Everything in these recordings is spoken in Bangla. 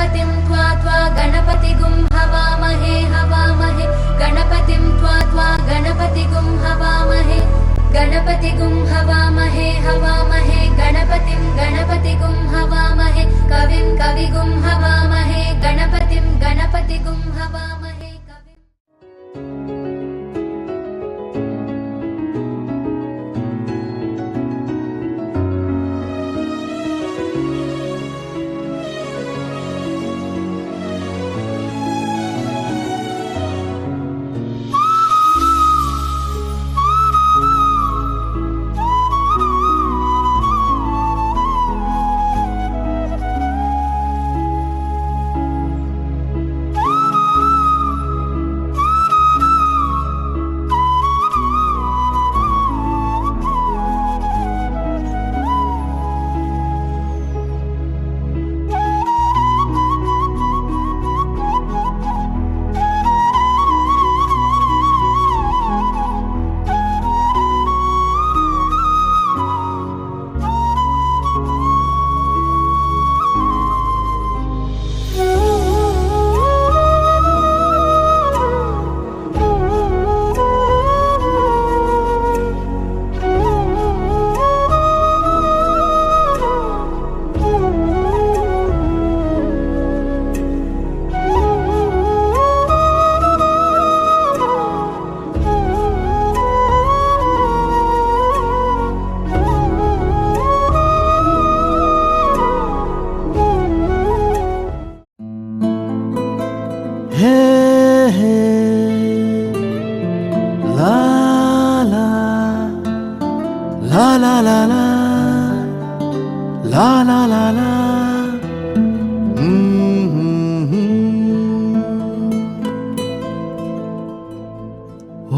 गणपतिं त्वा गणपतिगुं हवामहे हवामहे गणपतिं त्वा गणपतिगुं हवामहे गणपतिगुं हवामहे हवामहे गणपतिगुं हवामहे कविं कविगुं हवामहे गणपतिगुं हवामहे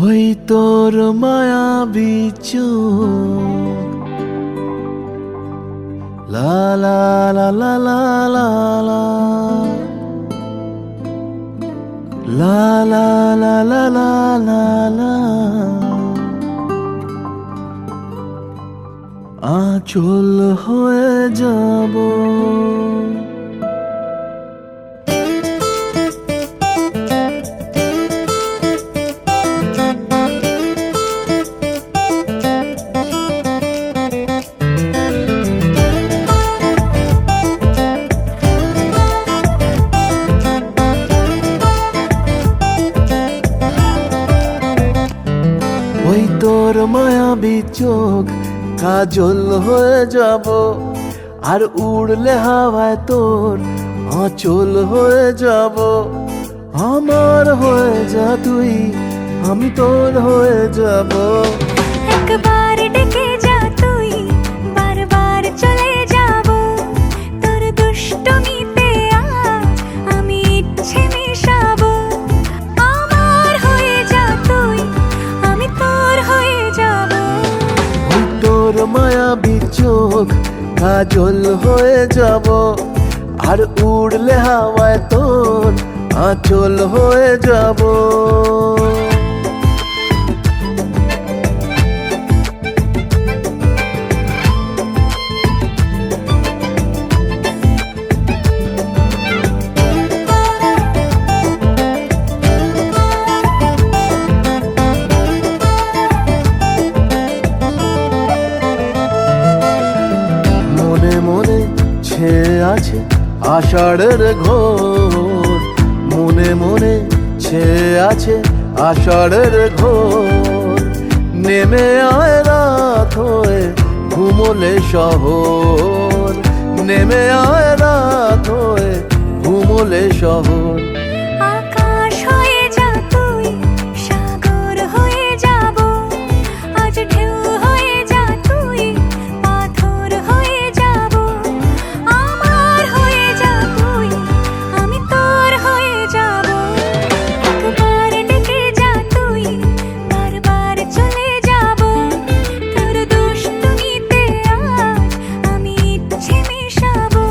ওই তোর মায়াবী চোখ লা লা লা লা লা লা লা লা লা লা লা লা লা লা আঁচল হয়ে যাব ওই তোর মায়াবী চোখ কাজল হয়ে যাব আর উড়লে হাওয়ায় তোর আঁচল হয়ে যাব আমার হয়ে যা তুই আমি তোর হয়ে যাব একবার ডেকে যা তুই বারবার চলে যাব তোর দুষ্টমিতে আজ আমি ইচ্ছে মিশাবো আমার হয়ে যা তুই আমি তোর হয়ে যাব ওই তোর মায়াবী চোখ কাজল হয়ে যাব আর উড়লে হাওয়ায় তোর আঁচল হয়ে যাব মনে মনে ছেয়ে আছে আষাঢ়ের ঘোর মনে মনে ছেয়ে আছে আষাঢ়ের ঘোর নেমে আয় রাত হয়ে ঘুমোলে শহর নেমে আয় রাত হয়ে ঘুমোলে শহর আকাশ হয়ে যা তুই সাগর হয়ে যাব আজ ঢেউ হয়ে যা তুই পাথর হয়ে যাব আমার হয়ে যা তুই আমি তোর হয়ে যাব একবার ডেকে যা তুই বারবার চলে যাব তোর দুষ্টমিতে আজ আমি ইচ্ছে মিশাবো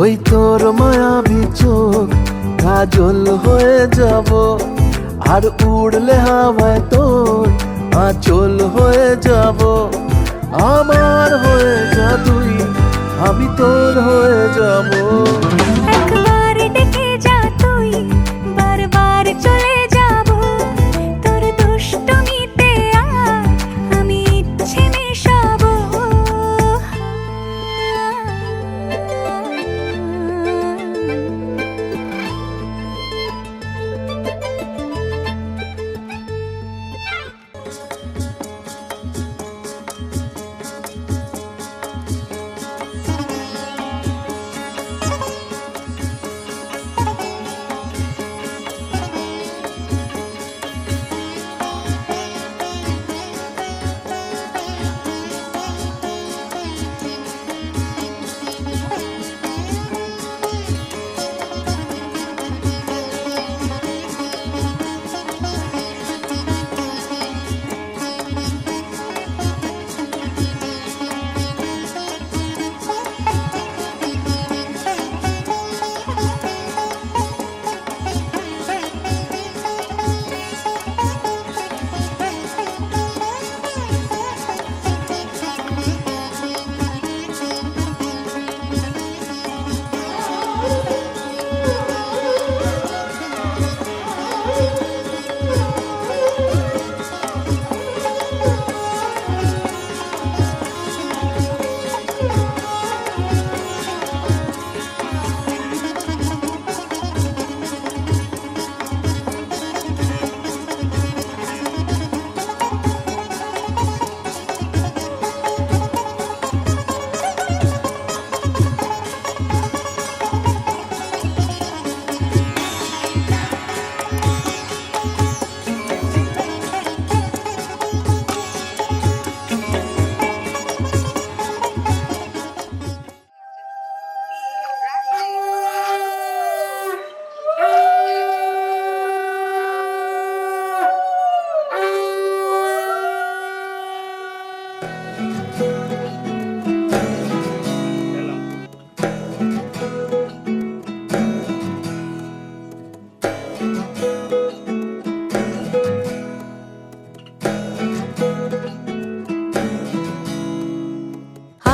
ওই তোর মায়াবী চোখ কাজল হয়ে যাব, আর উড়লে হাওয়ায় তোর আঁচল হয়ে যাব। আমার হয়ে যা তুই, আমি তোর হয়ে যাব। একবার ডেকে যা তুই, বারবার চলে যাব। তোর দুষ্টুমিতে আজ আমি ইচ্ছে মেশাবো।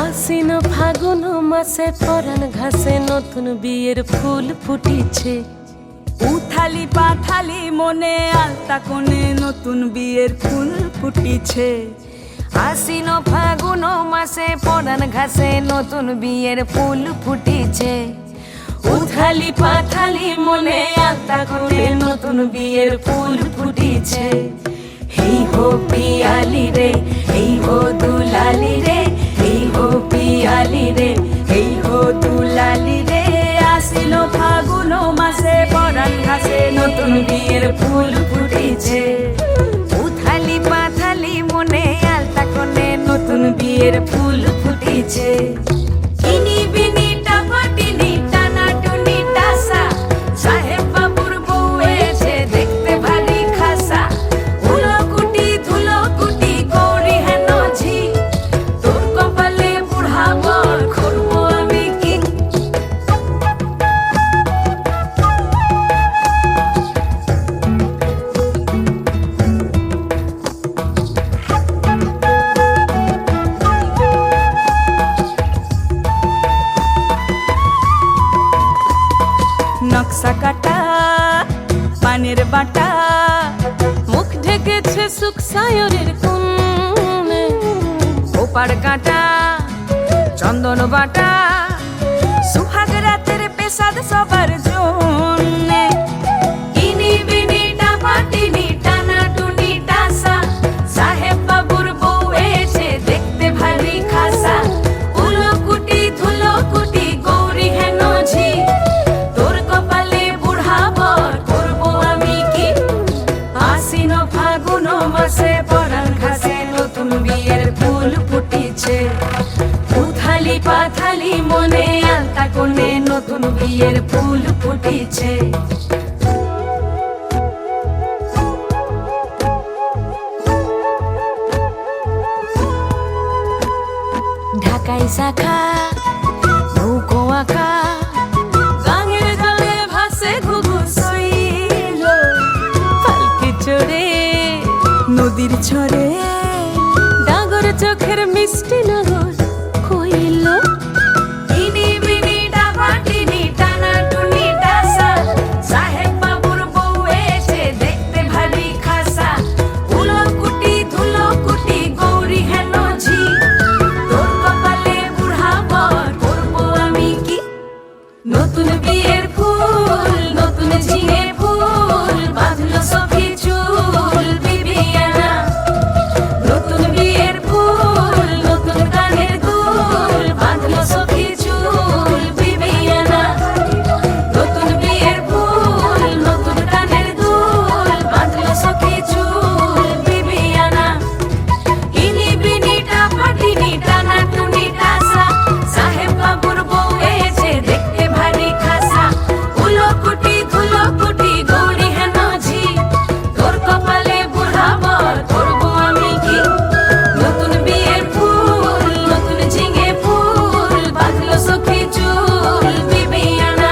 আশ্বিন ফাগুন মাসে পরাণ ঘাসে নতুন বিয়ের ফুল ফুটিছে। উথালি পাথালি মনে আলতা কোণে নতুন বিয়ের ফুল ফুটিছে। আশ্বিন ফাগুন মাসে পরাণ ঘাসে নতুন বিয়ের ফুল ফুটিছে। উথালি পাথালি মনে আলতা কোণে নতুন বিয়ের ফুল ফুটিছে। এই হো পিয়ালি রে, এই হো দুলালি রে, এই হো পিয়ালি রে, এই হো দুলালি রে। আশ্বিন ফাগুন মাসে পরাণ ঘাসে নতুন বিয়ের ফুল ফুটিছে। উথালি পাথালি মনে আলতা কোণে নতুন বিয়ের ফুল ফুটিছে। ইনি বিনি টাপাটিনি টানা টুনি টাসা, সাহেব বাবুর বউ এসে দেখতে ভারী খাসা। ধুলো কুটি গৌরী হেন ঝি, তোর কপালে বুড়া বর করবো আমি কি। নকশা কাটা পানের বাটা, মুখ ঢেকেছে সুখ সায়রের কোণে। ওপার কাটা চন্দন বাটা, সুহাগ রাতের পেশাদ সবার জন্যে। ইনি বিনি টাপাটিনি টানা টুনি টাসা, সাহেব বাবুর বউ এসে দেখতে ভারী খাসা। ধুলো কুটি গৌরী হেন ঝি, তোর কপালে বুড়া বর করবো আমি কি। আশ্বিন ফাগুন মাসে পরাণ ঘাসে নতুন বিয়ের ফুল ফুটিছে। উথালি পাথালি মনে আলতা কোণে নতুন বিয়ের ফুল ফুটিছে। ঢাকাই শাখা নৌকো আঁকা, ঝরে ডাগর চোখের মিষ্টি নগর কইল ইনি বিনি ডাবাটিনি টানা টুনি টাসা সাহেব বাবুর বউ এসে দেখতে ভারী খাসা উলো কুটি ধুলো কুটি গৌরী হেন ঝি তোর কপালে বুড়া বর করবো আমি কি নতুন বিয়ের ফুল নতুন ঝিঙে ফুল বাঁধলো সখী চুল বিবিয়ানা নতুন বিয়ের ফুল নতুন কানের দুল বাঁধলো সখী চুল বিবিয়ানা নতুন বিয়ের ফুল নতুন কানের দুল বাঁধলো সখী চুল বিবিয়ানা ইনি বিনি টাপাটিনি টানা টুনি টাসা সাহেব বাবুর বউ এসে দেখতে ভারী খাসা উলো কুটি ধুলো কুটি গৌরী হেন ঝি তোর কপালে বুড়া বর করবো আমি কি নতুন বিয়ের ফুল নতুন ঝিঙে ফুল বাঁধলো সখী চুল বিবিয়ানা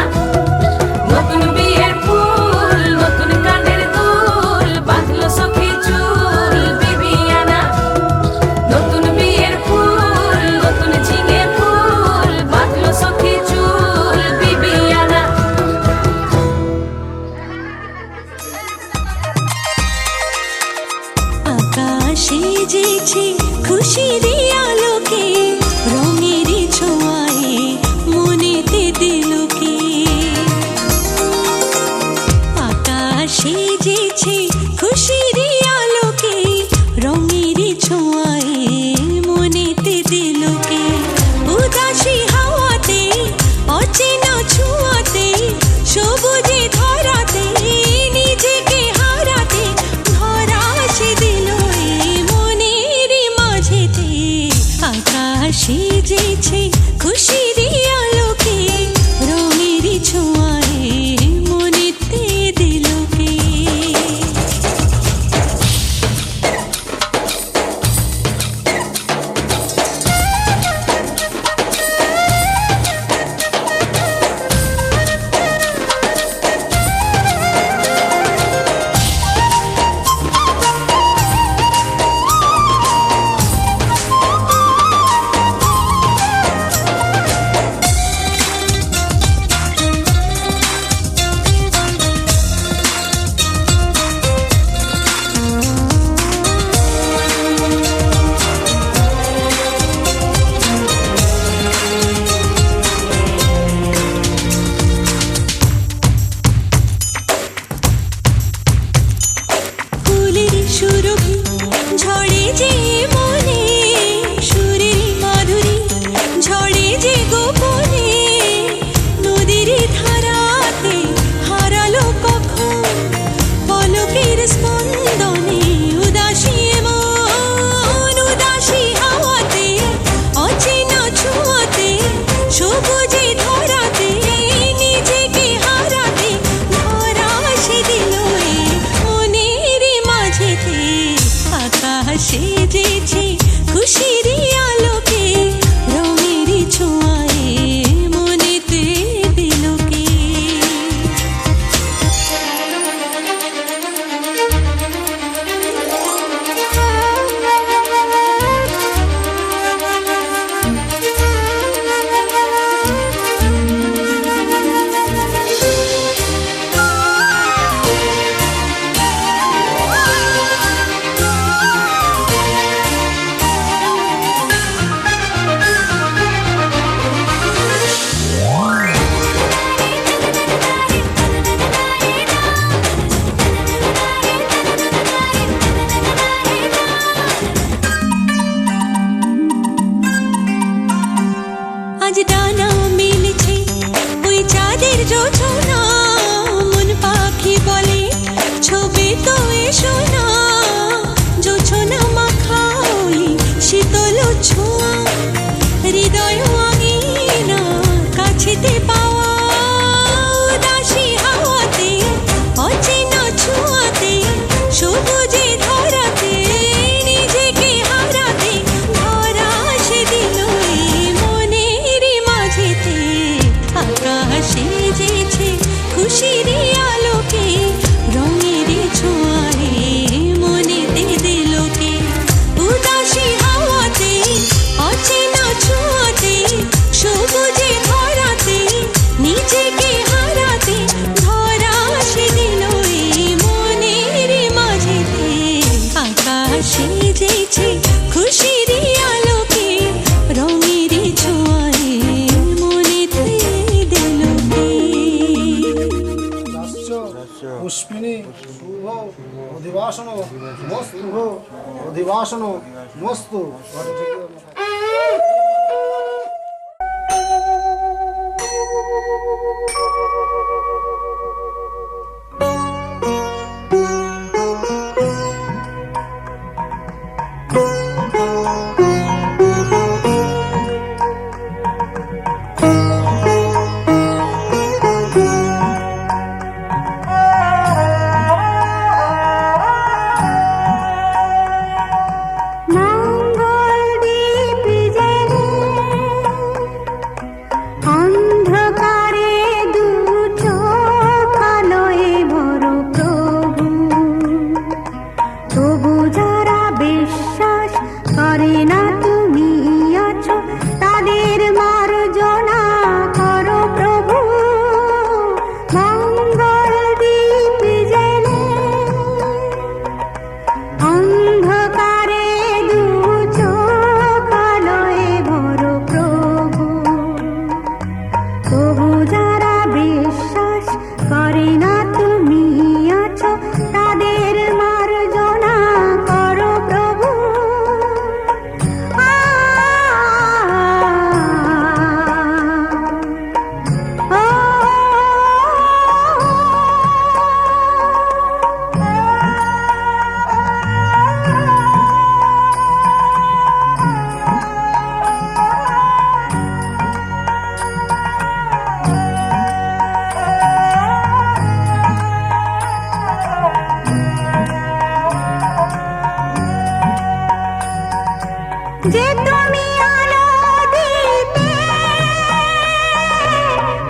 নতুন বিয়ের ফুল নতুন কানের দুল বাঁধলো সখী চুল বিবিয়ানা নতুন বিয়ের ফুল নতুন ঝিঙে ফুল বাঁধলো সখী চুল বিবিয়ানা আকাশে জেছে খুশির আলোকে রঙের ছোঁয়ায় মনেতে দিলকে আকাশে জেছে খুশির আলোকে রঙের ছোঁয়ায় মনেতে দিলকে উদাসী হাওয়াতে অচেনা ছোঁয়াতে সবুজে ধরাতে নিজেকে হারাতে ধরা সে দিল এই মনের মাঝেতে আকাশে জেছে খুশির আলোকে রঙের ছোঁয়ায় মনেতে দিলকে ফুলের সুরভি ঝড়ে যে মনে সুরের মাধুরী ঝড়ে যে গোপনে নদীর ধারাতে হারালো কখন পলকের স্পন্দনে উদাসী মন উদাসী হাওয়াতে অচেনা ছোঁয়াতে সবুজে ধরাতে নিজেকে হারাতে ধরা সে দিল এই মনের মাঝেতে আকাশে জেছে খুশির আলোকে রঙের ছোঁয়ায় মনেতে দিলকে আজ ডানা মিলছে ওই চাঁদের জোছনা মন পাখি বলে ছবি তো এসো না জোছনা মাখা ওই শীতল ছোঁয়া হৃদয় আঙিনা কাছেতে পাওয়া উদাসী হাওয়াতে অচেনা ছোঁয়াতে সবুজে ধরাতে নিজেকে হারাতে ধরা সে দিল এই মনের মাঝেতে আকাশে জেছে খুশির আলোকে রঙের ছোঁয়ায় দিবাসনো মস্তু যে তুমি আলো দিতে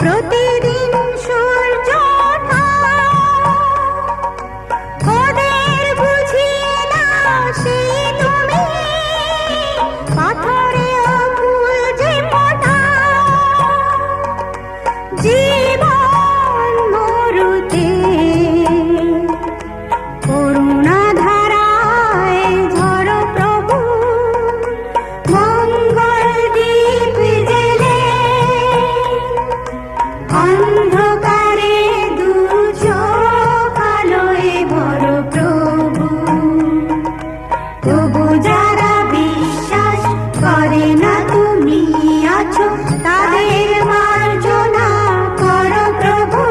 প্রতিদিন সূর্য ওদের বুঝিয়ে দাও সেই তুমি পাথরে ফুল যে ফোটাও জীবন মরুতে করুণা ধারায় ঝরো প্রভু মঙ্গল দীপ জেলে অন্ধকারে দু চোখ আলোয় ভরো প্রভু তবু যারা বিশ্বাস করে না তুমি আছো তাদের মার্জনা করো প্রভু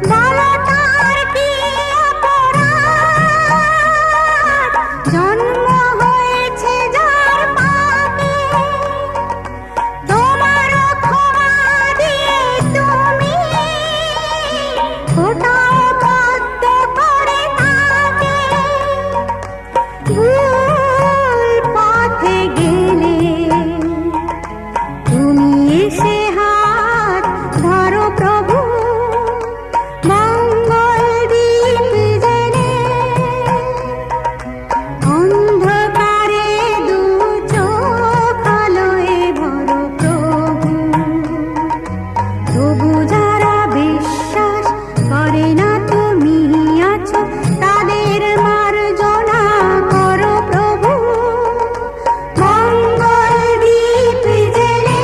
বালতার কি অপরাধ জন্ম হয়েছে যার পাপে তোমার ক্ষমা দিয়ে তুমি ওটাও বদ্ধ করে থাকে ভুল পথে গেলে তুমি এসে হাত ধরো প্রভু মঙ্গল দীপ জেলে অন্ধকারে দু চোখ আলোয় ভরো প্রভু তবু যারা বিশ্বাস করে না তুমি আছো তাদের মার্জনা করো প্রভু মঙ্গল দীপ জেলে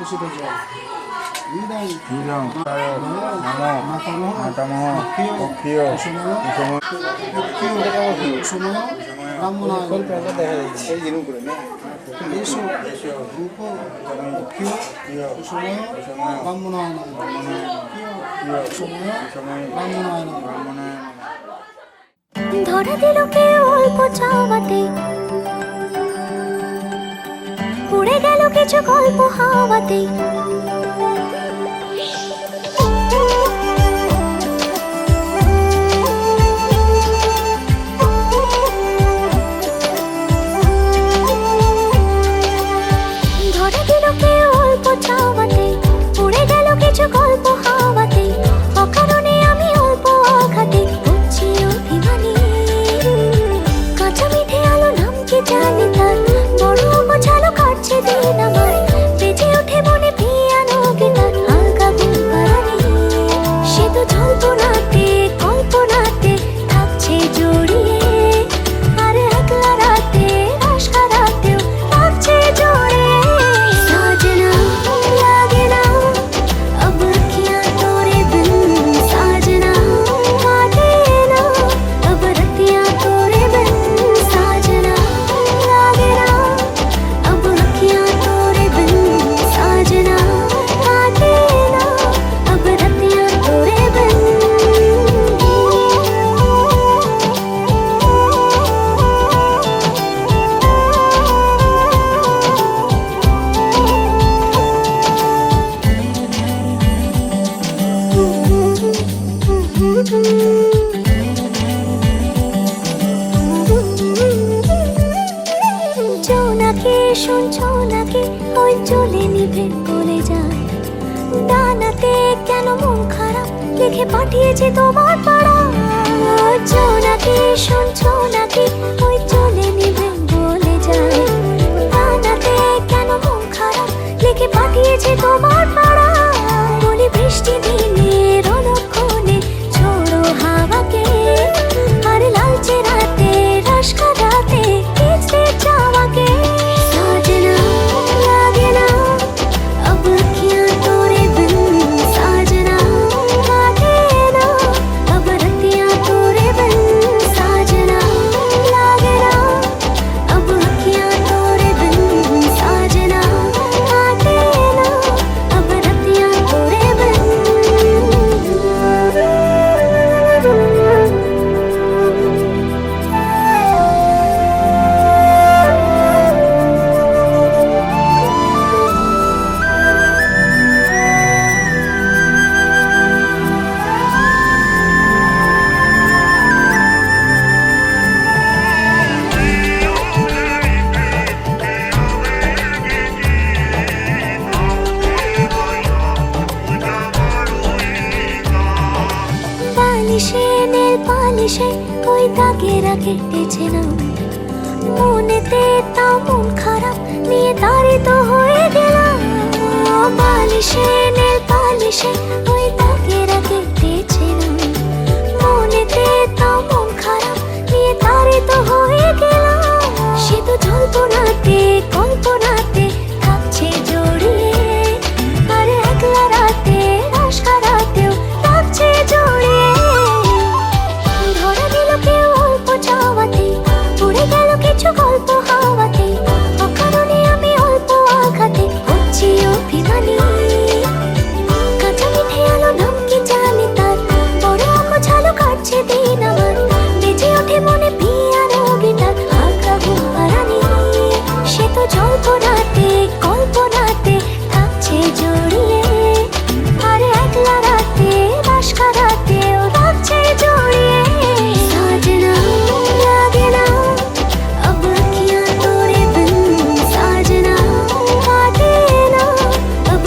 দূষিত জল হৃদয় হৃদং তায় নমো মাতামহ মাতামহ অক্ষীয় অক্ষীয় সময় ব্রাহ্মণায় এসো রূপ অক্ষীয় সময় ব্রাহ্মণায় সময় ব্রাহ্মণায় ধরা দিল কেউ অল্প চাওয়াতে, উড়ে গেল কিছু গল্প হাওয়াতে। ধরা দিল কেউ অল্প চাওয়াতে, উড়ে গেল কিছু গল্প হাওয়াতে। অকারণে আমি অল্প আঘাতে হচ্ছি অভিমানী। কাঁচা মিঠে আলো নাম কি জানি তার, বড় গোছালো কাটছে দিন আমার। বেজে ওঠে মনে পিয়ানো গিটার, হালকা ঘুম পাড়ানি। সে তো জল্পনাতে কল্পনাতে থাকছে জড়িয়ে, আর একলা রাতে আশকা রাতেও থাকছে জড়িয়ে। সাজনা লাগে না अब अखियाँ तोरे बिन, साजना काटे ना अब रतियाँ तोरे बिन। साजना लागे ना अब अखियाँ तोरे बिन, साजना काटे ना अब रतियाँ तोरे बिन। জোনাকে শুনছো নাকি ওই চলে নিভে বলে যায়। ডানাতে কেন মন খারাপ লিখে পাঠিয়েছে তোমার পাড়া। জোনাকে শুনছো নাকি ওই চলে নিভে বলে যায়। ডানাতে কেন মন খারাপ লিখে পাঠিয়েছে তোমার পাড়া। বলি বৃষ্টি দিনের অলক্ষণে ছোড়ো হাওয়াকে, আর লালচে রাতে রাশকা রাতে কিচতে চাওয়াকে। साजना लागे ना अब अखियाँ तोरे बिन, साजना काटे ना अब रतियाँ तोरे बिन। साजना लागे ना अब अखियाँ तोरे बिन, साजना काटे ना अब रतियाँ तोरे बिन। পালিশে নীল পালিশে ওই দাগেরা কেটেছে না, মনেতে তাও মন খারাপ নিয়ে তাড়িত হয়ে গেলাম। পালিশে নীল পালিশে ওই দাগেরা কেটেছে না, মনেতে তাও মন খারাপ নিয়ে তাড়িত হয়ে গেলাম। সে তো জল্পনাতে কল্পনাতে থাকছে জড়িয়ে, আর একলা রাতে আশকা রাতেও থাকছে জড়িয়ে। ধরা দিল কেউ অল্প চাওয়াতে, উড়ে গেল কিছু গল্প হাওয়াতে। অকারণে আমি অল্প আঘাতে হচ্ছি অভিমানী। কাঁচা মিঠে আলো নাম কি জানি তার, বড় গোছালো কাটছে দিন আমার। বেজে ওঠে মনে পিয়ানো গিটার, হালকা ঘুম পাড়ানি। সে তো জল্পনাতে কল্পনাতে থাকছে জড়িয়ে, আর একলা রাতে আশকা রাতেও থাকছে জড়িয়ে। साजना लागे ना अब अखियाँ तोरे बिन, साजना काटे ना अब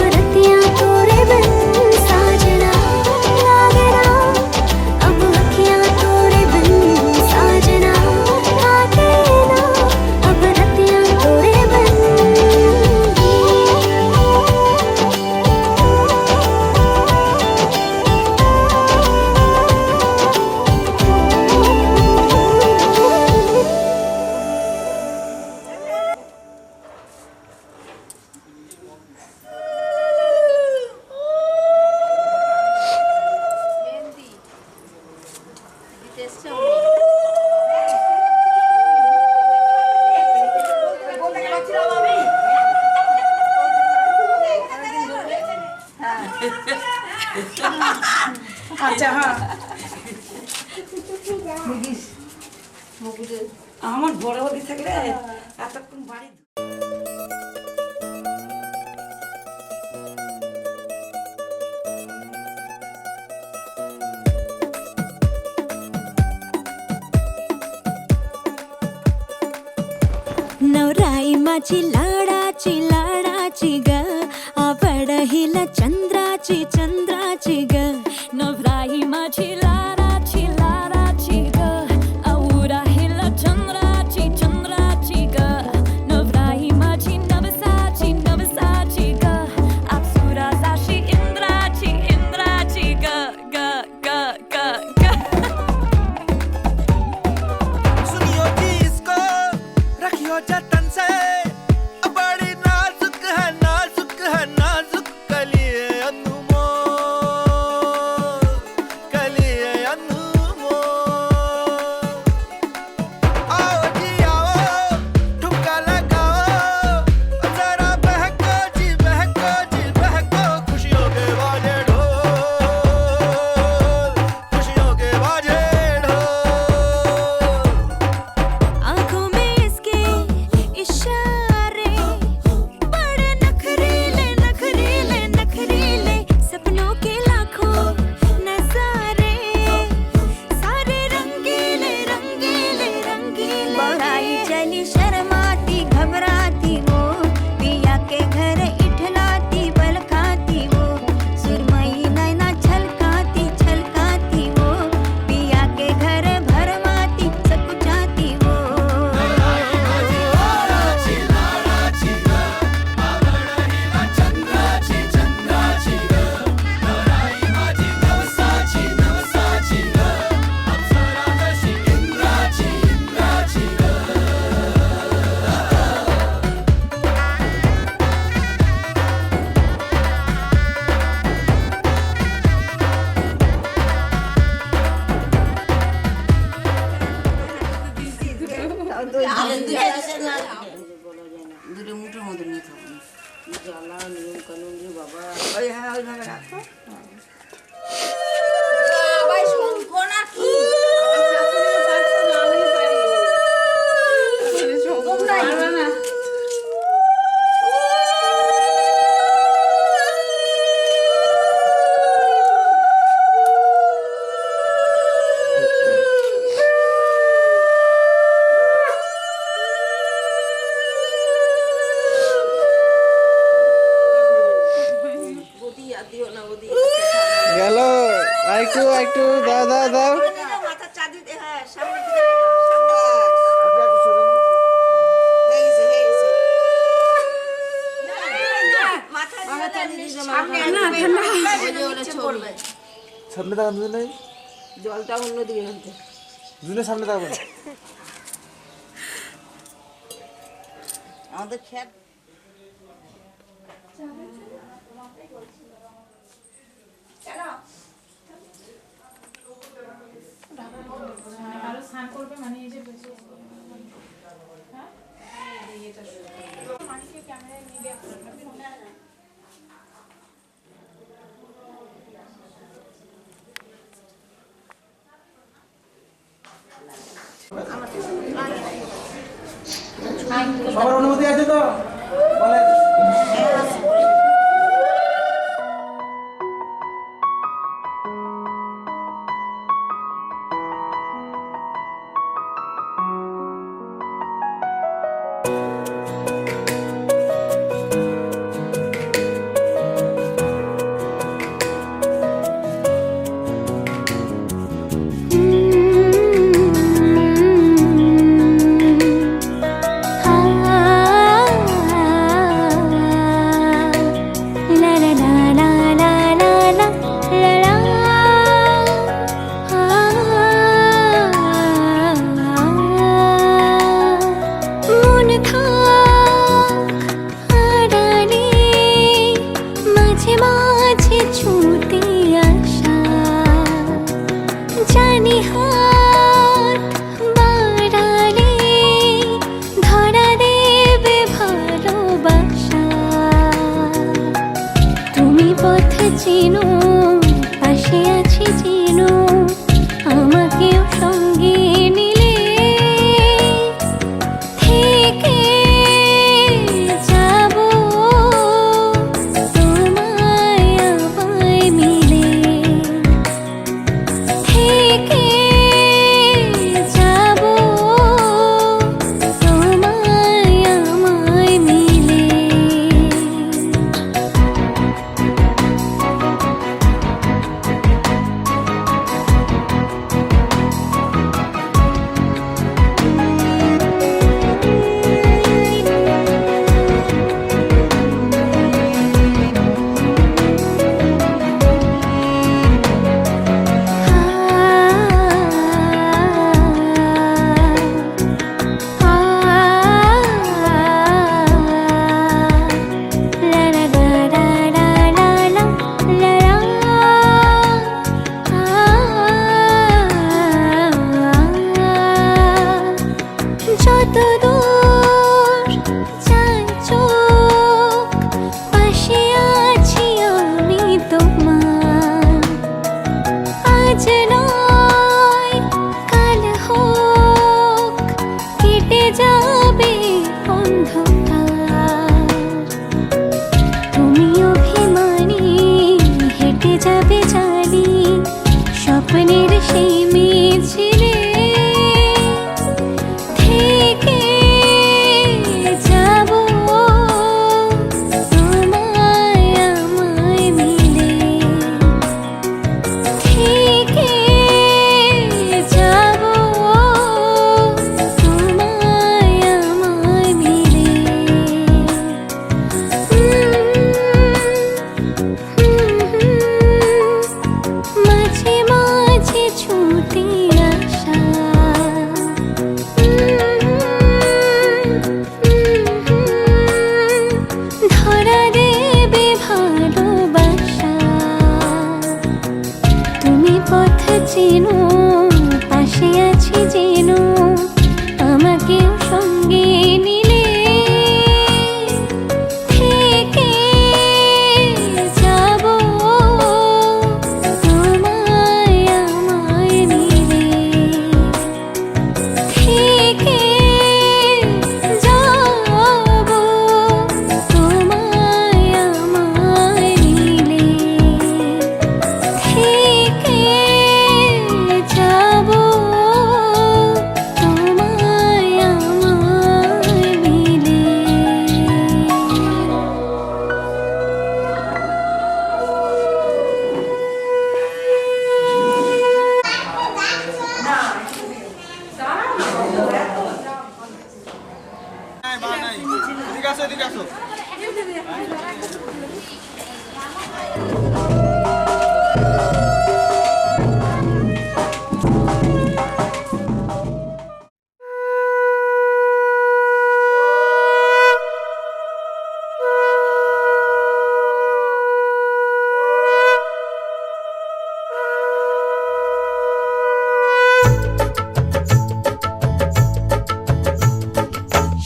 আচ্ছা হ্যাঁ আমার বড় হতে থাকলে এতক্ষণ বাড়ি नवराई माझी लाडाची ग आवड हिला चंद्राची ग नवराई माझी लाडाची ग आवडा हिला चंद्राची ग नवराई माझी नवसाची ग अप्सरा जाशी इंद्राची ग ग ग ग ग सुनियो जी इसको रखियो जतन से बड़ी नाजुक है नाजुक कलिए अनमोल आओ जी आओ ठुमका लगाओ जरा बहको खुशियों के बाजे ढोल आंखों में इसके इशारे बड़े नखरीले सपनों के लाखों नजारे सारे रंगीले बढ़ाई चली शर्माती घबराती वो पिया के घर इठलाती बल खाती वो सुरमई नैना छलकाती वो पिया के घर भरमाती सकुचाती वो দূরে মুঠোর মতো নিয়ে থাকুন জ্বালা নিয়ম কানুন রে বাবা ওই হ্যাঁ ওইভাবে রাখো ভাই শঙ্খ না কি গেল একটু দাও মাথা চাঁদি হ্যাঁ সামনে দিকে মাথা চাঁদি দিতে সামনে তাকান দুজনে জলটা অন্যদিকে ফেলতে দুজনে সামনে তাকাবেন আমাদের খেত সবার অনুমতি আছে তো বলেন आ পথ চেনো, পাশে আছি চেনো, আমাকেও সঙ্গে নিলে থেকে যাব তোমায় আমায় মিলে, থেকে যাব তোমায় আমায় মিলে। যতদূর যায় চোখ, পাশে আছি আমি তোমার। আজ নয় কাল হোক, কেটে যাবে অন্ধকার। তুমি অভিমানী হেঁটে যাবে জানি, স্বপ্নের সেই মিছিলে থেকে যাব তোমায় আমায় মিলে, থেকে যাব তোমায় আমায় মিলে। মাঝে মাঝে ছুটে আসা, ধরা দেবে ভালোবাসা। তুমি পথ চেনো, পাশে আছি চেনো, আমাকেও সঙ্গে নিলে থেকে যাব তোমায় আমায় মিলে, থেকে যাব তোমায় আমায় মিলে, থেকে যাব তোমায় আমায় মিলে।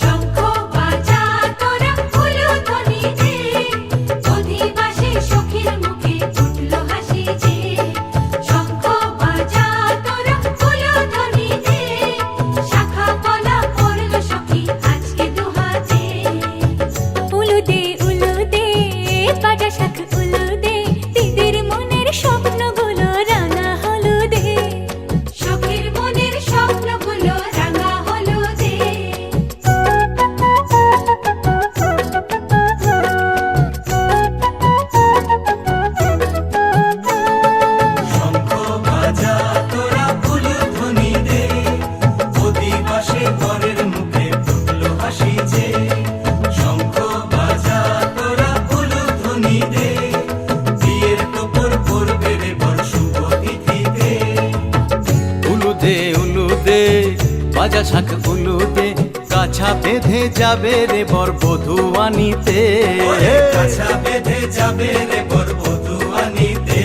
শঙ্খ বাজা তোরা উলুধ্বনি দে, অধিবাসী সখীর মুখে উঠলো হাসি যে। শঙ্খ বাজা তোরা উলুধ্বনি দে, শাখা পলা পড়লো সখী আজকে দুহাতে। উলুদে উলুদে বাজা শাখ উলুদে, দিদির মনের স্বপ্নগুলো রাঙা হলুদে। সখীর মনের স্বপ্নগুলো রাঙা হলুদে। শঙ্খ বাজা তোরা উলুধ্বনি দে, অধিবাসে পরের মুখে ফুটলো হাসি যে। শঙ্খ বাজা তোরা উলুধ্বনি দে, বিয়ের তোপর পড়বে রে বর শুভ তিথিতে। উলুদে উলুদে বাজা শাখ উলুদে, কাছা বেঁধে যাবে রে বর বধূ আনিতে। কাছা বেঁধে যাবে রে বর বধূ আনিতে।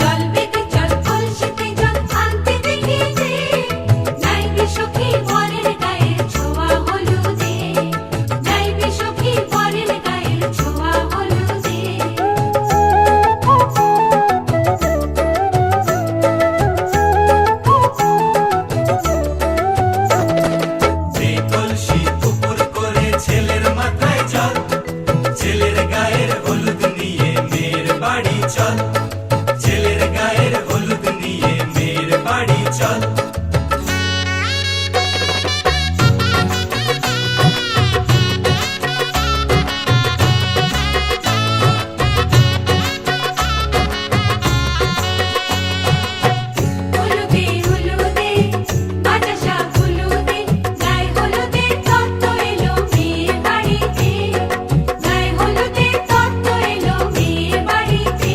জল বেঁধে জল কলসিতে জল আনতে দেখি যে, নাই চল ছেলের গায়ের হলুদ নিয়ে মেয়ের বাড়ি চল হলুদে হলুদে বাতাসা হলুদে গায়ে হলুদে তত্ত্ব এলো মেয়ের বাড়িতে গায়ে হলুদে তত্ত্ব এলো মেয়ের বাড়িতে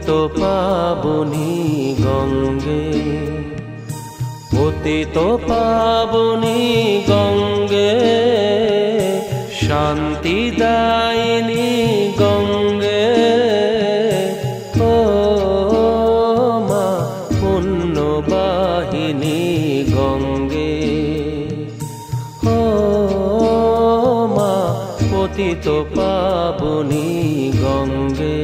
পতিত পাবনী গঙ্গে, পতিত পাবনী গঙ্গে, শান্তিদায়িনী গঙ্গে, ও মা পুণ্যবাহিনী গঙ্গে, ও মা পতিত পাবনী গঙ্গে।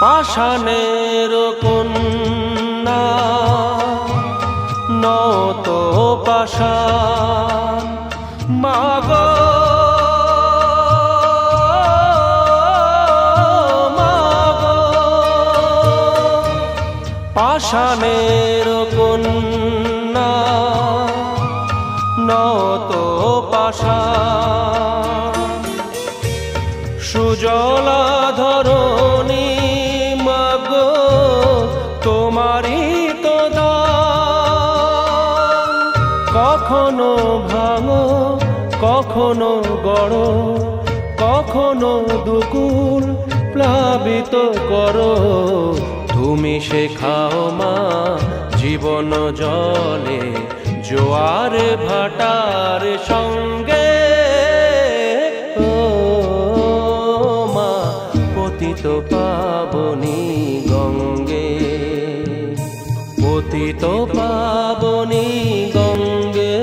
পাষাণের কন্যা নত পাষাণ, মাগো মাগো, পাষাণের কন্যা নত পাষাণ, সুজলা ধরণী মাগো তোমারই তো দান, কখনো ভাঙো কখনো গড়ো, কখনো দুকুল প্লাবিত করো, তুমি শেখাও মা জীবন জলে জোয়ার ভাটার সঙ্গে, ও মা পতিত পাবনী গঙ্গে, পতিত পাবনী গঙ্গে,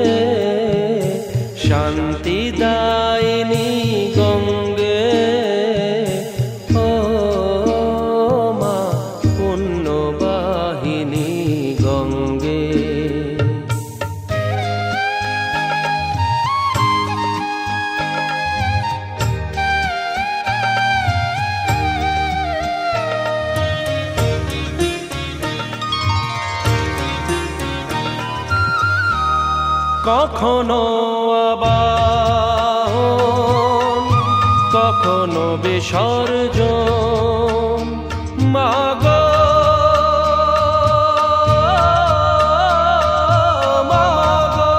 শান্তিদায়িনী গঙ্গে, ও মা পুণ্যবাহিনী গঙ্গে। কখনো আবাহন কখনো বিসর্জন, মাগো মাগো,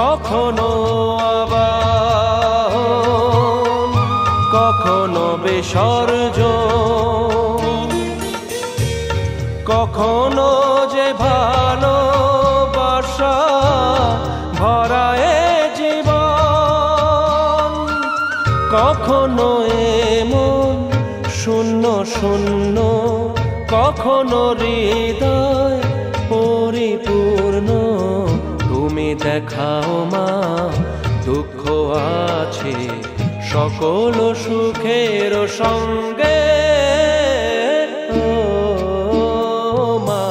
কখনো আবাহন কখনো বিসর্জন, কখনো যে ভালোবাসা ভরায় জীবন, কখনো এমন শূন্য শূন্য, কখনো হৃদয় পরিপূর্ণ, তুমি দেখাও মা দুঃখ আছে সকল সুখের সঙ্গে, ও মা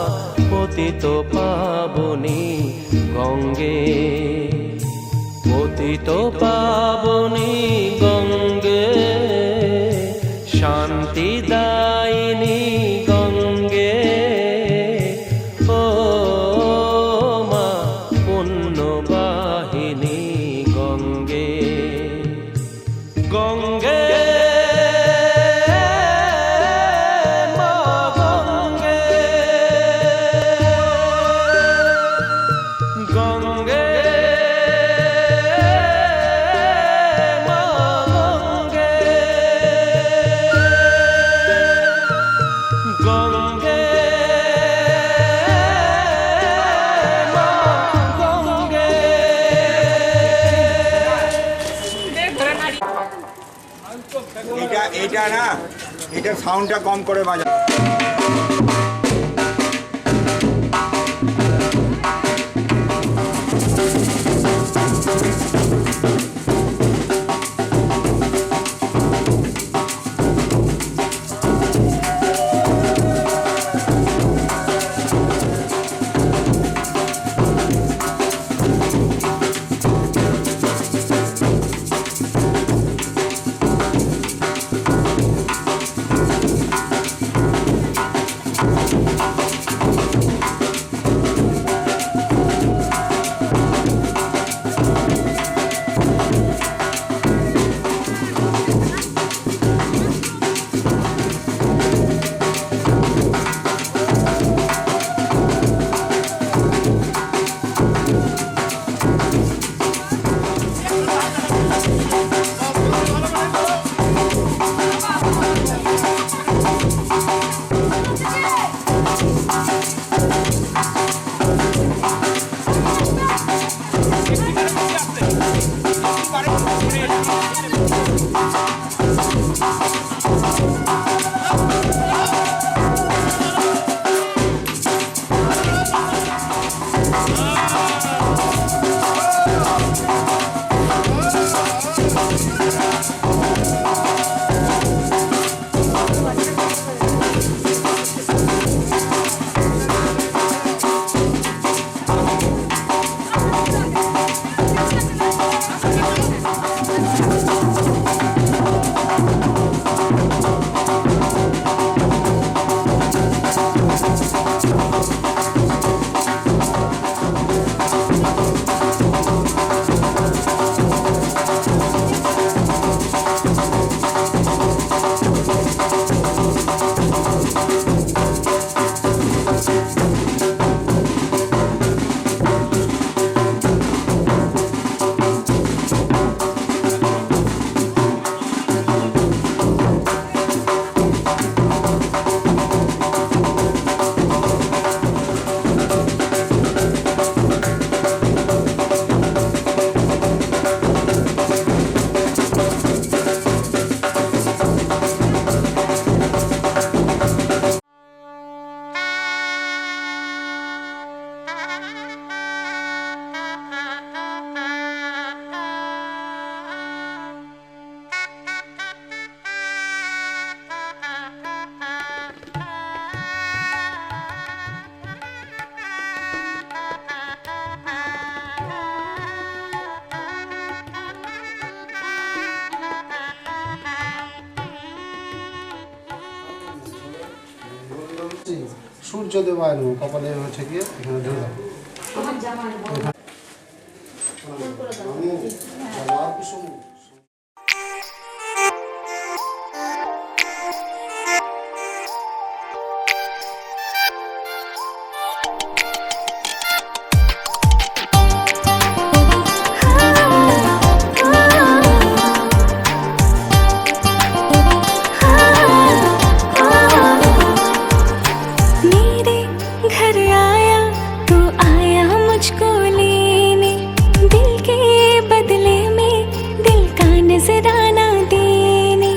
পতিত পাবনী গঙ্গে, পতিত পাবনী গঙ্গে, শান্তিদায়িনী গঙ্গে, ও মা পুণ্যবাহিনী গঙ্গে, গঙ্গে মা গঙ্গে, গঙ্গে মা গঙ্গে, গঙ্গে মা গঙ্গে। এটা না, এটা সাউন্ডটা কম করে বাজা। সূর্য দেবায় নমঃ কপালে হচ্ছে গিয়ে এখানে ধরে দাও मेरे घर आया तो आया मुझको लेने, दिल के बदले में दिल का नजराना देने।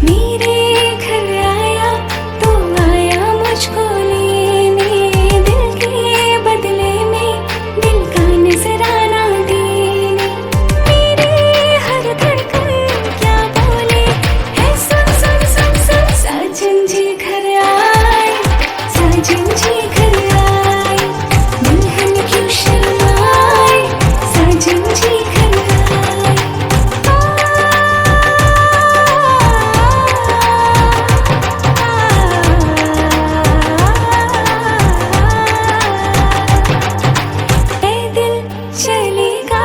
मेरे घर आया तो आया मुझको लेने, दिल के बदले में दिल का नजराना देने। मेरे हर धड़कन क्या बोले है सुन सुन सुन सुन, साजन जी घर आए, साजन जी घर आए, दुल्हन क्यों शर्माए, साजन जी घर आए। ए दिल चलेगा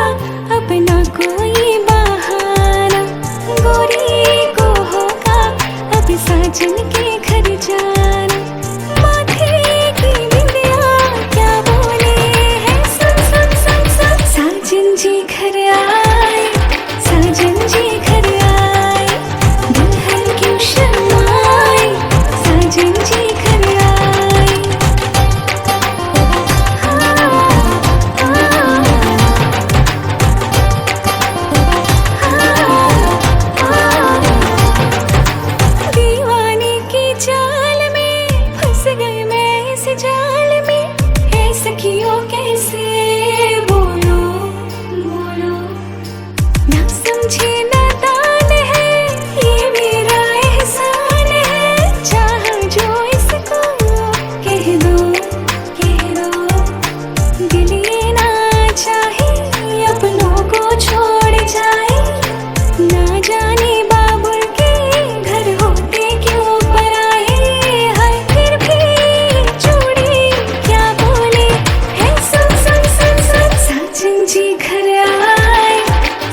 अपना कोई बहाना, गोरी को होगा अब साजन के घर जाना। माथे की बिंदिया क्या बोले है सुन सुन सुन सुन, साजन जी घर आए, साजन जी घर आए, दुल्हन क्यों शर्माए, साजन जी घर आए। दीवाने की चाल में फंस गए मैं इस जाल में, है सखियों कैसे बोलो बोलो, ना समझे नादान है ये मेरा एहसान है, चाह जो इसको कह दो कह दो, दिल ये ना चाहे अपनों को छोड़ जाए, ना जाने बाबुल के घर होते क्यों पराए, हाय फिर भी चूड़ी क्या बोले है सुन सुन सुन सुन, साजन जी घर आए,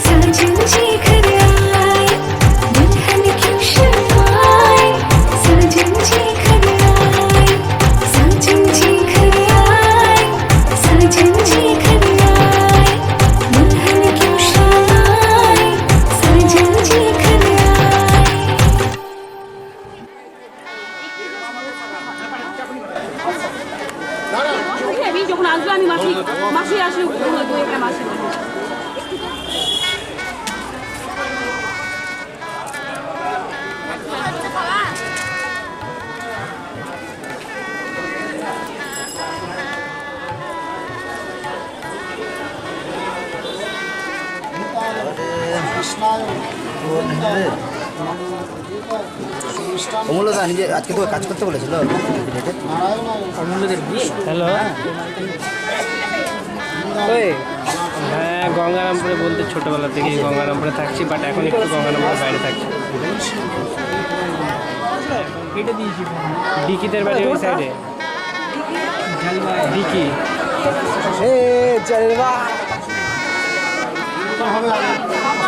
साजन जी घर आए, दुल्हन क्यों शर्माए, साजन जी घर आए, साजन जी घर आए, साजन जी घर आए, दुल्हन क्यों शर्माए, साजन जी घर आए। আমি যখন আসবে আমি মাসি মাসি আসলে মাসি কৃষ্ণায় অমূল্যদা নিজে আজকে তো কাজ করতে বলেছিল নারায়ণ হ্যালো হ্যাঁ গঙ্গারামপুরে বলতে ছোটোবেলা থেকেই গঙ্গারামপুরে থাকছি, বাট এখন একটু গঙ্গারামপুরের বাইরে থাকছি। ডিকিদের বাড়ি ওই সাইডে, ডিকি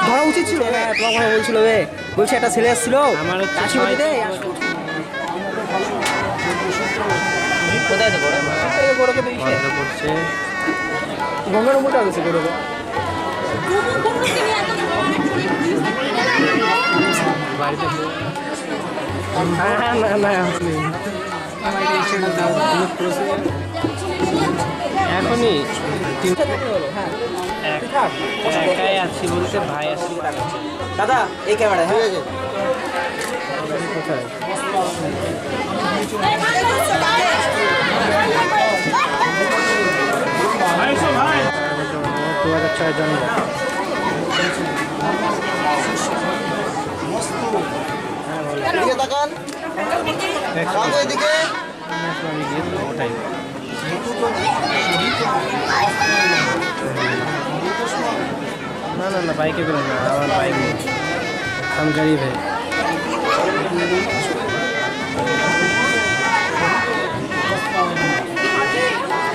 ধরা উচিত ছিল, তোমার কথা বলছিল বে, বলছে একটা ছেলে আসছিল আমার হচ্ছে কোথায় দেবো করছে গঙ্গারামপুরটা গেছে গৌরবে বাড়িতে না না আপনি এখনই একাই আছি বলতে ভাই আসছি। দাদা এই ক্যামেরা হ্যাঁ কোথায় জানি না। এদিকে তাকান, তাকান এদিকে। আমি গিয়ে তো ওটাই না না না, বাইকে করে না, আমার বাইক নেই, আমি গাড়ি ভাই।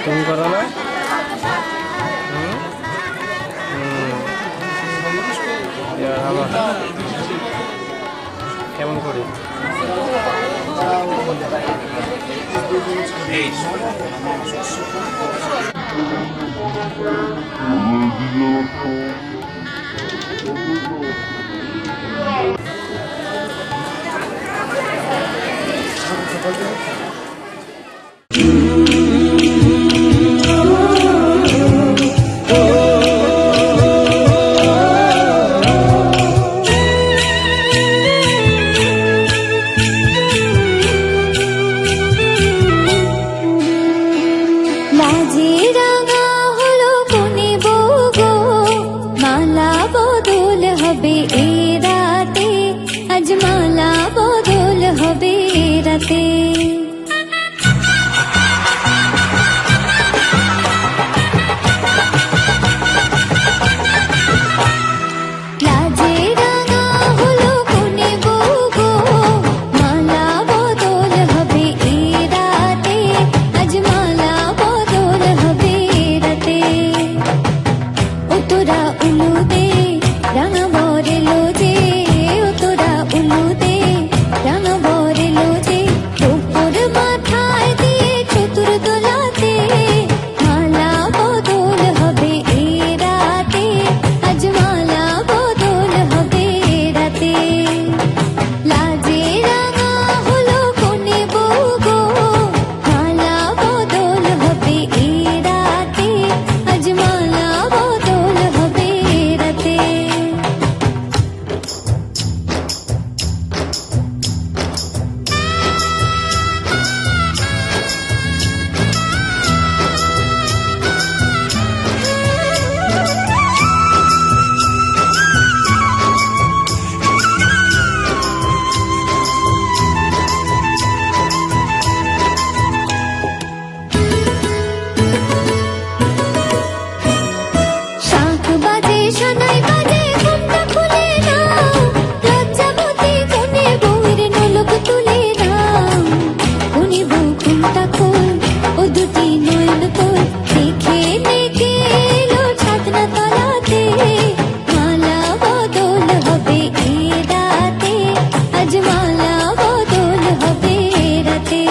তুমি করো না? কেমন করে? লাজে রাঙা হলো কোনে বউ গো, মালা বদল হবে এ রাতে, আজ মালা বদল হবে এ রাতে। লাজে রাঙা হলো কোনে বউ গো, মালা বদল হবে এ রাতে, আজ মালা বদল হবে এ রাতে। ও তোরা উলুদে রাঙা বরেলো যে, ও তোরা উলুদে রাঙা বরেলো যে, উপর মাথায় দিয়ে চতুর দোলাতে, মালা বদল হবে এ রাতে, আজ মালা বদল হবে এ রাতে। লাজে রাঙা হলো কোনে বউ গো, মালা বদল হবে এ রাতে, আজ মালা বদল হবে এ রাতে। শাঁখ বাজে শোনাই বাজে ঘুমটা খুলে নাও, লজ্জাবতী কোনে বউয়ের নোলক তুলে নাও। কোনে বউ ঘুমটা খোল, ও দুটি নয়ন তোল, দেখে নেকে এলো ছাদনা তলাতে, মালা বদল হবে এ রাতে, আজ মালা বদল হবে এ রাতে।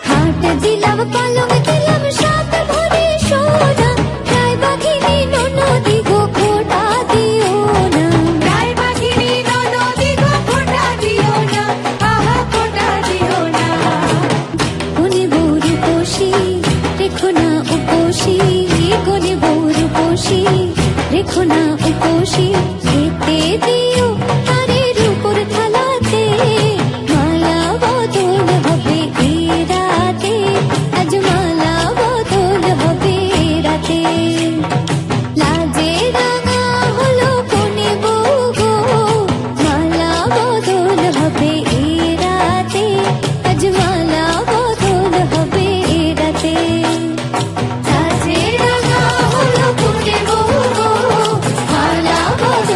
হাট দিলাম পালং দিলাম সাত ভরে সোনা, গায়ে বাঘিনী ননদি গো খোটা দিও না। গায়ে বাঘিনী ননদি গো খোঁটা দিও না, আহা খোঁটা দিও না। কোনে বউ রূপসী রেখো না উপসী, কোনে বউ রূপসী রেখো না উপসী, খেতে দিও তারের উপর থালাতে, মালা বদল হবে এ রাতে, আজ মালা বদল হবে এ রাতে। লাজে রাঙা হলো কোনে বউ গো, মালা বদল হবে এ রাতে, আজ মালা বদল হবে এ রাতে। লাজে রাঙা হলো কোনে বউ গো, মালা বদল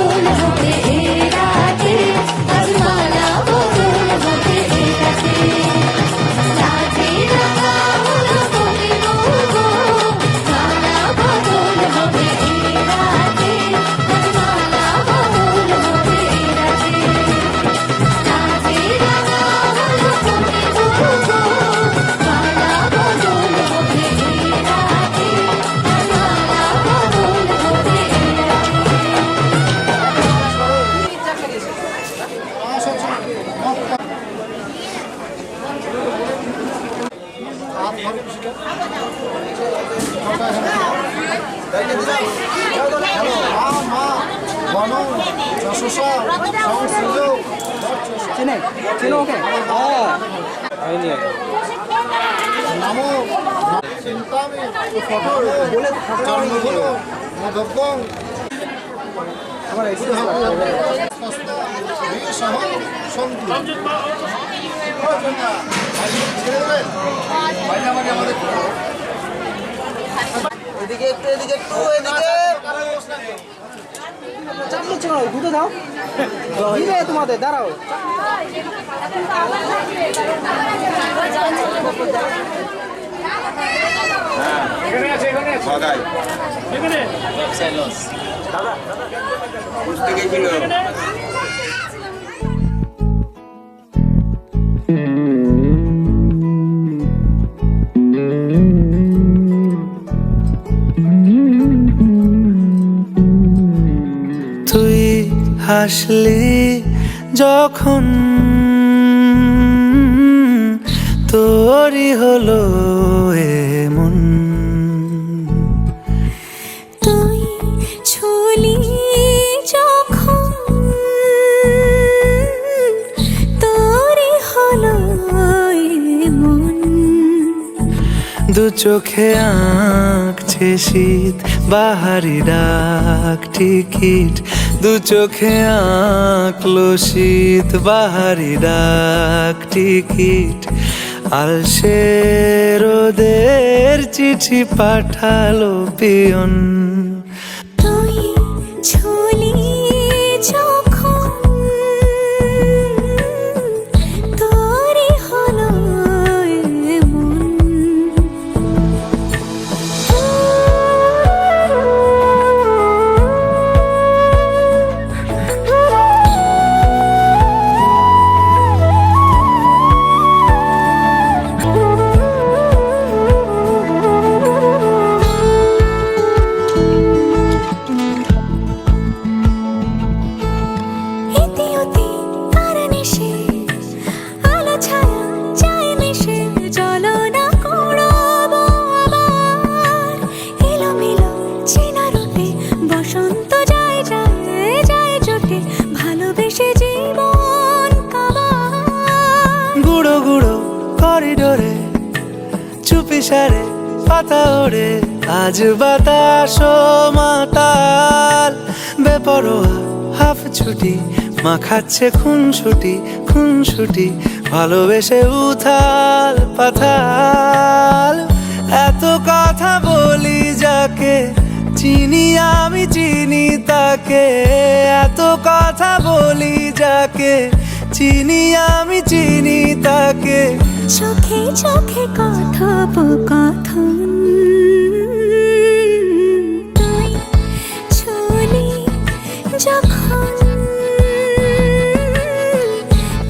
চেনো ওকে? হয়নি এখন। নামো চিন্তামি ফটো বলে জন্মগুলো মাধবগং আমার এই সহ সন্তু এদিকে একটু এদিকে একটু এদিকে চাপ নিচ্ছে না, দুটো দাও দিবে তোমাদের, দাঁড়াও। বাগাই বুঝতে গেছিল তুই হাসলি যখন তোরই হলো এমন, তুই ছুলি যখন তোরই হলো মন, দু চোখে আঁকছে শীত বাহারি ডাক টিকিট, দু চোখে আঁকলো শীত বাহারি ডাক টিকিট, আলসে রোদের চিঠি পাঠালো পিয়ন, তুই ছুলি যখন তোরই হলো মন। এতে ওতে কার নেশে, আলো ছায়া যায় মিশে, চলো না কুড়াবো আবার এলোমেলো চেনা রূপে, বসন্ত যায় যায় যায় জোটে, ভালোবেসে জীবন কাবার। গুঁড়ো গুঁড়ো করিডোরে চুপি সারে পাতা ওড়ে, আজ বাতাস মাতাল বেপরোয়া হাফ ছুটি, মাখাচ্ছে খুন ছুটি, ভালোবেসে উথাল পাথাল, এত কথা বলি যাকে চিনি আমি চিনি তাকে, এত কথা বলি যাকে চিনি আমি চিনি তাকে, চোখে চোখে কথোপকথন, তুই ছুলি যখন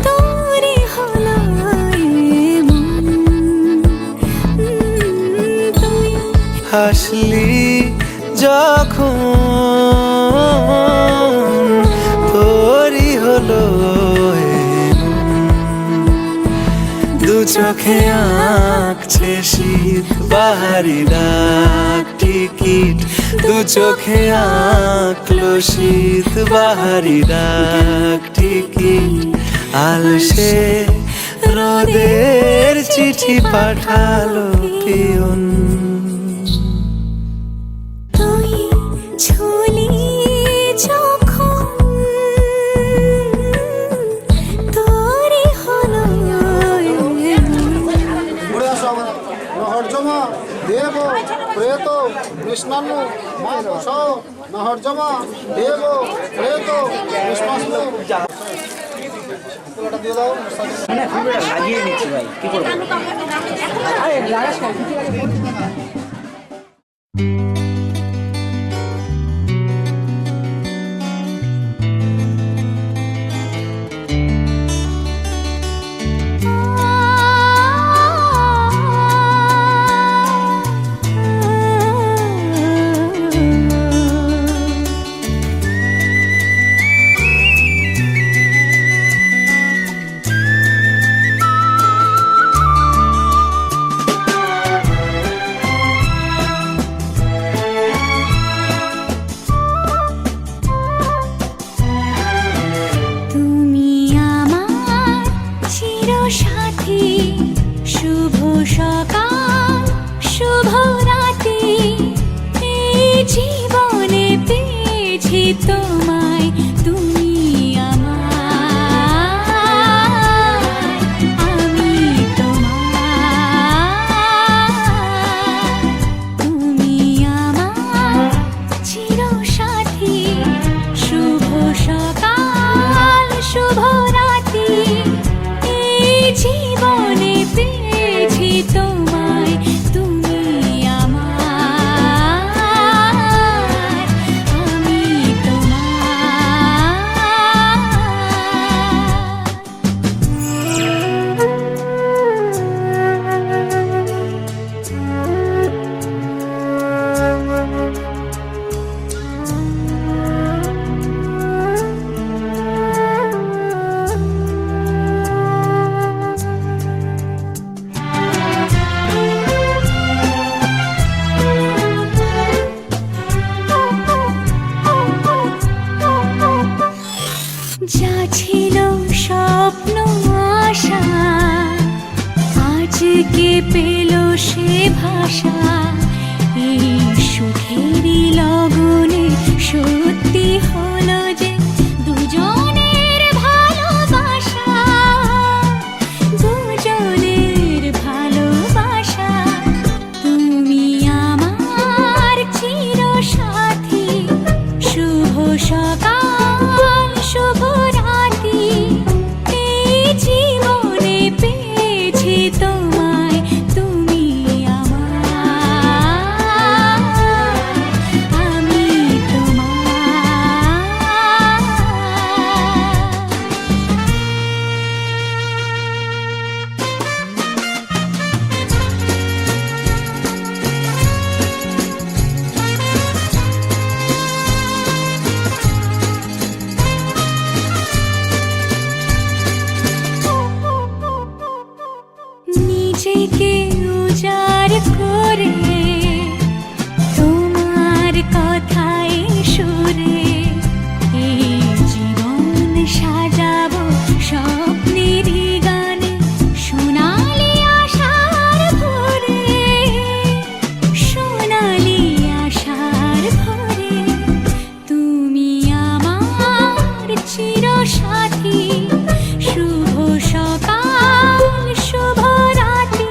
তোরই হলো মন, তুই হাসলি যখন তোরই হলো দু চোখে আঁকছে শীত বাহারি ডাক টিকিট, দু চোখে আঁকলো শীত বাহারি ডাক টিকিট, আলসে রোদের চিঠি পাঠালো পিয়ন, তুই ছুলি যখন তোরই হলো ঘুরে আসো আমার নহর্জমা দেব প্রেত কৃষ্ণানু মানস নহর্জমা দেব প্রেত কৃষ্ণানু পুরোটা দিয়ে দাও লাগিয়ে নিচ্ছি ভাই, কি করবো? আরে লাগাস না, কিছু লাগে। সাথী শুভ সকাল শুভ রাতি এই জীবনে পেয়েছি তোমায় তুমি আমার আমি তোমার তুমি আমার চিরসাথী শুভ সকাল শুভ রাতি এই জীবনে পেয়েছি তোমায় তুমি আমার আমি যা ছিল স্বপ্ন আশা আজকে পেল সে ভাষা এই সুখেরই লগনে সত্যি হলো যে দুজনের ভালোবাসা দুজনের ভালোবাসা তুমি আমার চিরসাথী শুভ সকাল শুভ রাতি এই জীবনে পেয়েছি তোমায় তুমি আমার আমি নিজেকে উজাড় করে তোমার কথায় সুরে এই জীবন সাজাবো স্বপ্নের গানে সোনালি আশার ভরে সোনালি আশার ভরে তুমি আমার চিরসাথী শুভ সকাল শুভ রাতি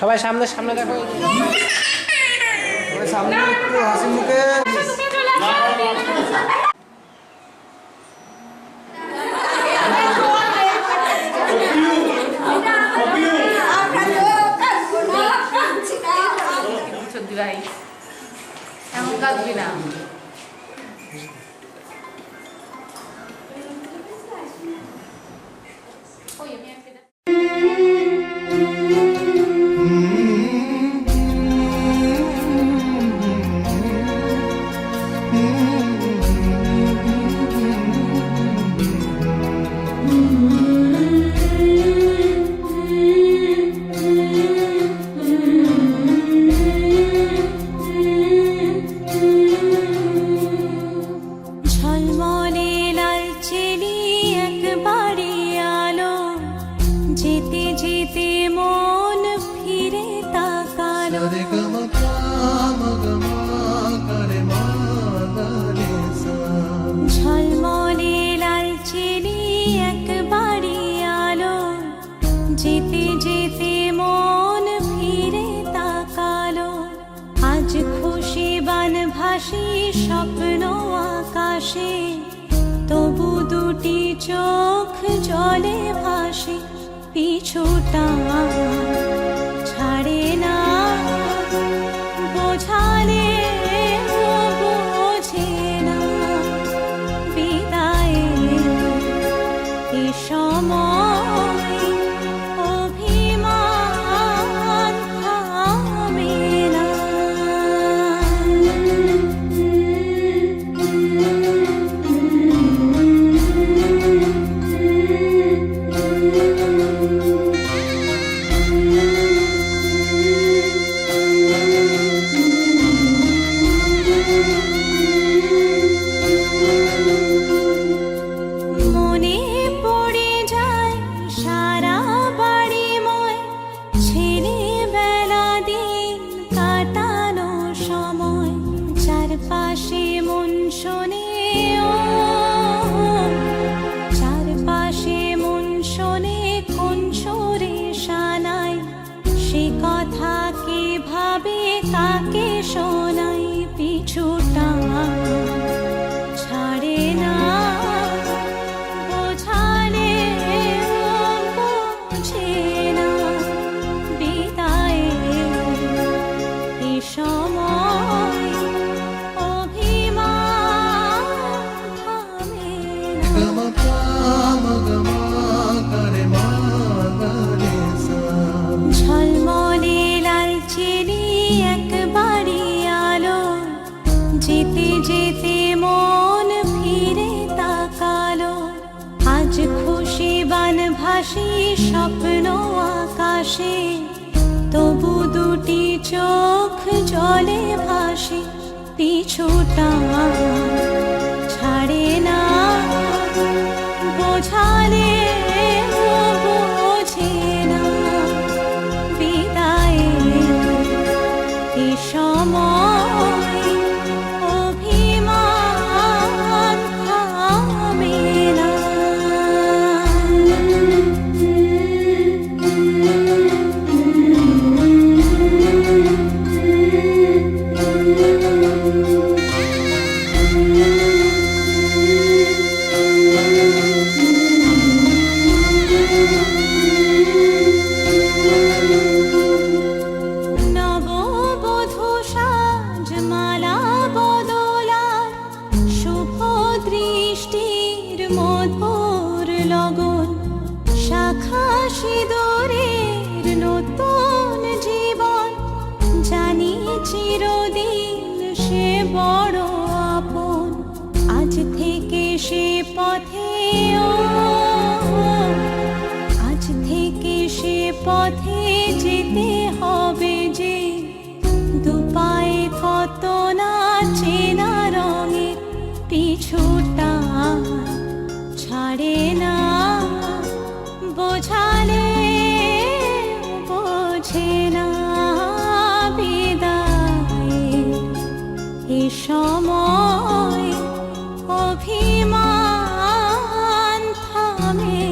সবাই সামনে সামনে দেখো সামনে একটু হাসি মুখে সত্যি ভাই এমন কাঁদবি না। ঝলমলে লাল চেলি একবারে আলো, যেতে যেতে মন ফিরে তাকালো। ঝলমলে লাল চেলি একবারে আলো, যেতে যেতে মন ফিরে তাকালো। আজ খুশি বান ভাসি স্বপ্ন আকাশে, তবু দুটি চোখ জলে ভাসে। পিছুটা ছাড়ে না, বোঝালে বোঝে না। বিদায়ের এ সময় অভিমান থামে না। মনে পড়ে যায় সারা বাড়িময় ছেলেবেলা দিন কাটানো সময়। চারপাশে মন শোনে ও, চারপাশে মন শোনে কোন সুরে শানাই। সে কথা কে ভাবে কাকে শোনাই। পিছুটা ছাড়ে না, বোঝালে বোঝে না। বিদায়ের এ সময় অভিমান থামে না। ঝলমলে লাল চেলি একবারে আলো, যেতে যেতে মন ফিরে তাকালো। আজ খুশি বান ভাসি স্বপ্ন আকাশে, তবু দুটি চোখ জলে ভাসে। পিছুটা ছাড়ে না, বোঝালে বোঝে না। বিদায়ের এ সময় অভিমান থামে না। নববধূ সাজমালা বদলার, শুভ দৃষ্টির মধুর লগন। শাখা সিঁদুরের নতুন জীবন, জানি চিরদিন সে বড় আপন। আজ থেকে সে পথে ও, আজ থেকে সে পথে যেতে হবে যে। দুপায়ে কত না চেনা রঙের, পিছুটা ছাড়ে না, বোঝালে বোঝে না। বিদায়ের এ সময় অভিমান থামে